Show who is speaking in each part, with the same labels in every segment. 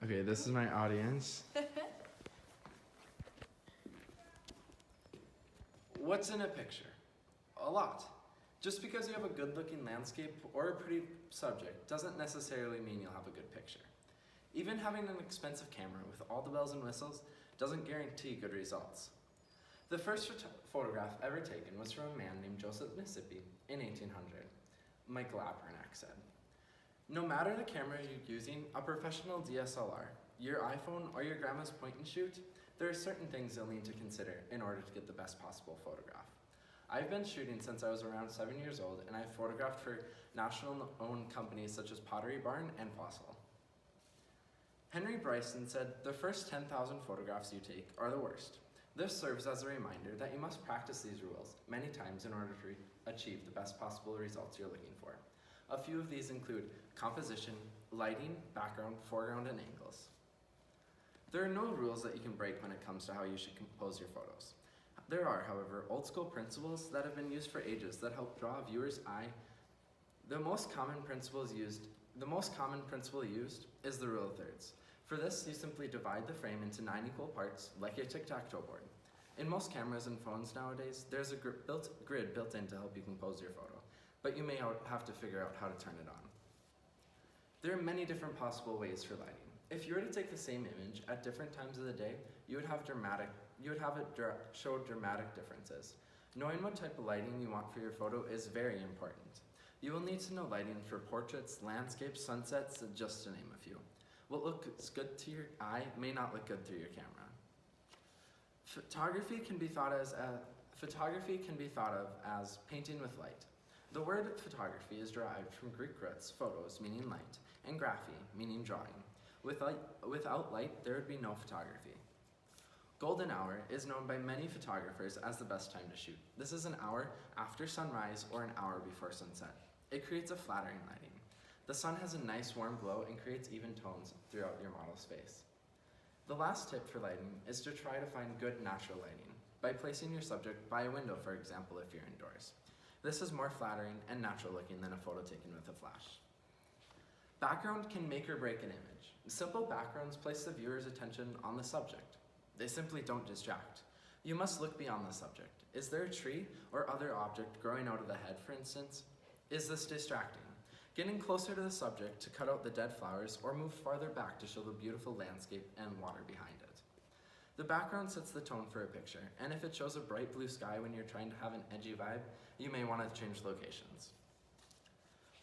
Speaker 1: Okay, this is my audience. What's in a picture? A lot. Just because you have a good-looking landscape or a pretty subject doesn't necessarily mean you'll have a good picture. Even having an expensive camera with all the bells and whistles doesn't guarantee good results. The first photograph ever taken was from a man named Joseph Mississippi in 1800. Michael Apernak said, "No matter the camera you're using, a professional DSLR, your iPhone, or your grandma's point and shoot, there are certain things you'll need to consider in order to get the best possible photograph. I've been shooting since I was around 7 years old, and I've photographed for national-owned companies such as Pottery Barn and Fossil." Henry Bryson said, "The first 10,000 photographs you take are the worst. This serves as a reminder that you must practice these rules many times in order to achieve the best possible results you're looking for. A few of these include composition, lighting, background, foreground, and angles." There are no rules that you can break when it comes to how you should compose your photos. There are, however, old school principles that have been used for ages that help draw a viewer's eye. The most common principle used is the rule of thirds. For this, you simply divide the frame into 9 equal parts, like a tic-tac-toe board. In most cameras and phones nowadays, there's a grid built in to help you compose your photo, but you may have to figure out how to turn it on. There are many different possible ways for lighting. If you were to take the same image at different times of the day, you would have it show dramatic differences. Knowing what type of lighting you want for your photo is very important. You will need to know lighting for portraits, landscapes, sunsets, just to name a few. What looks good to your eye may not look good through your camera. Photography can be thought of as painting with light. The word photography is derived from Greek roots photos, meaning light, and graphy, meaning drawing. Without light, there would be no photography. Golden hour is known by many photographers as the best time to shoot. This is an hour after sunrise or an hour before sunset. It creates a flattering lighting. The sun has a nice warm glow and creates even tones throughout your model's face. The last tip for lighting is to try to find good natural lighting by placing your subject by a window, for example, if you're indoors. This is more flattering and natural looking than a photo taken with a flash. Background can make or break an image. Simple backgrounds place the viewer's attention on the subject. They simply don't distract. You must look beyond the subject. Is there a tree or other object growing out of the head, for instance? Is this distracting? Getting closer to the subject to cut out the dead flowers, or move farther back to show the beautiful landscape and water behind it. The background sets the tone for a picture, and if it shows a bright blue sky when you're trying to have an edgy vibe, you may want to change locations.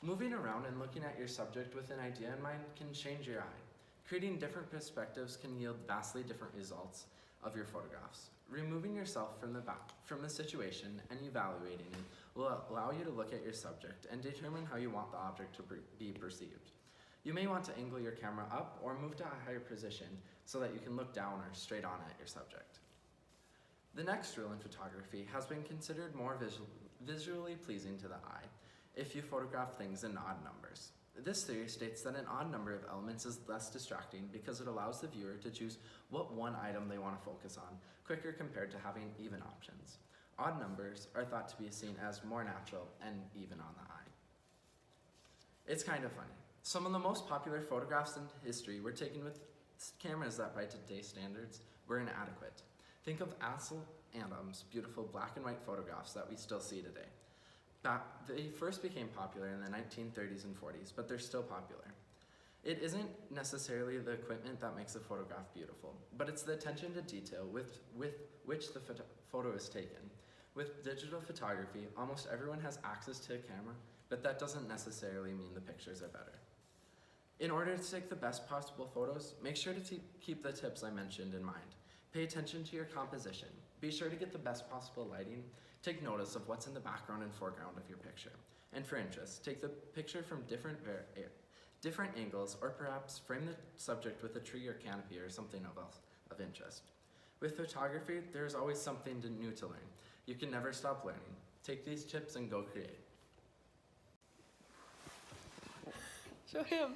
Speaker 1: Moving around and looking at your subject with an idea in mind can change your eye. Creating different perspectives can yield vastly different results of your photographs. Removing yourself from the situation and evaluating it will allow you to look at your subject and determine how you want the object to be perceived. You may want to angle your camera up or move to a higher position so that you can look down or straight on at your subject. The next rule in photography has been considered more visually pleasing to the eye if you photograph things in odd numbers. This theory states that an odd number of elements is less distracting because it allows the viewer to choose what one item they want to focus on quicker compared to having even options. Odd numbers are thought to be seen as more natural and even on the eye. It's kind of funny. Some of the most popular photographs in history were taken with cameras that by today's standards were inadequate. Think of Ansel Adams' beautiful black and white photographs that we still see today. They first became popular in the 1930s and 40s, but they're still popular. It isn't necessarily the equipment that makes a photograph beautiful, but it's the attention to detail with which the photo is taken. With digital photography, almost everyone has access to a camera, but that doesn't necessarily mean the pictures are better. In order to take the best possible photos, make sure to keep the tips I mentioned in mind. Pay attention to your composition. Be sure to get the best possible lighting. Take notice of what's in the background and foreground of your picture. And for interest, take the picture from different angles, or perhaps frame the subject with a tree or canopy or something else of interest. With photography, there's always something new to learn. You can never stop learning. Take these tips and go create.
Speaker 2: Show him.